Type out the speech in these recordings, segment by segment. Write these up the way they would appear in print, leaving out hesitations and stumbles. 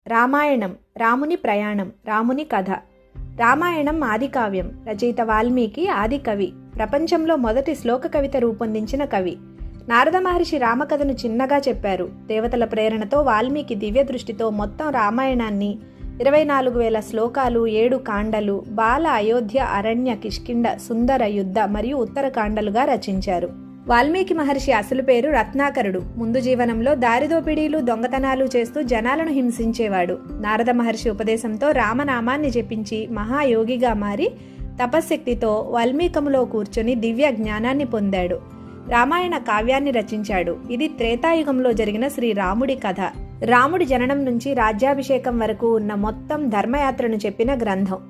రామాయణం రాముని ప్రయాణం, రాముని కథ. రామాయణం ఆదికావ్యం. రచయిత వాల్మీకి, ఆది కవి. ప్రపంచంలో మొదటి శ్లోక కవిత రూపొందించిన కవి. నారద మహర్షి రామకథను చిన్నగా చెప్పారు. దేవతల ప్రేరణతో వాల్మీకి దివ్య దృష్టితో మొత్తం రామాయణాన్ని 24,000 శ్లోకాలు, 7 కాండలు, బాల, అయోధ్య, అరణ్య, కిష్కిండ, సుందర, యుద్ధ మరియు ఉత్తరకాండలుగా రచించారు. వాల్మీకి మహర్షి అసలు పేరు రత్నాకరుడు. ముందు జీవనంలో దారిదోపిడీలు, దొంగతనాలు చేస్తూ జనాలను హింసించేవాడు. నారద మహర్షి ఉపదేశంతో రామనామాన్ని జపించి మహాయోగిగా మారి తపశ్శక్తితో వాల్మీకములో కూర్చొని దివ్య జ్ఞానాన్ని పొందాడు. రామాయణ కావ్యాన్ని రచించాడు. ఇది త్రేతాయుగంలో జరిగిన శ్రీరాముడి కథ. రాముడి జననం నుంచి రాజ్యాభిషేకం వరకు ఉన్న మొత్తం ధర్మయాత్రను చెప్పిన గ్రంథం.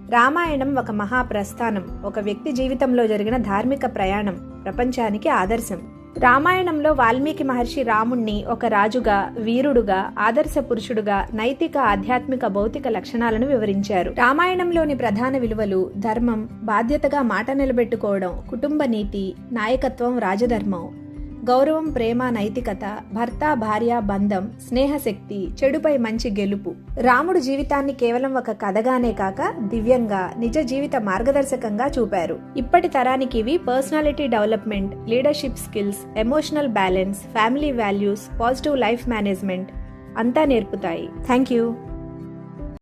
రామాయణం ఒక మహాప్రస్థానం, ఒక వ్యక్తి జీవితంలో జరిగిన ధార్మిక ప్రయాణం, ప్రపంచానికి ఆదర్శం. రామాయణంలో వాల్మీకి మహర్షి రాముణ్ణి ఒక రాజుగా, వీరుడుగా, ఆదర్శ పురుషుడుగా, నైతిక, ఆధ్యాత్మిక, భౌతిక లక్షణాలను వివరించారు. రామాయణంలోని ప్రధాన విలువలు ధర్మం, బాధ్యతగా మాట నిలబెట్టుకోవడం, కుటుంబ నీతి, నాయకత్వం, రాజధర్మం, గౌరవం, ప్రేమ, నైతికత, భర్త భార్య బంధం, స్నేహశక్తి, చెడుపై మంచి గెలుపు. రాముడు జీవితాన్ని కేవలం ఒక కథగానే కాక దివ్యంగా, నిజ జీవిత మార్గదర్శకంగా చూపారు. ఇప్పటి తరానికి ఇవి personality development, leadership skills, emotional balance, family values, positive life management అంతా నేర్పుతాయి. Thank you.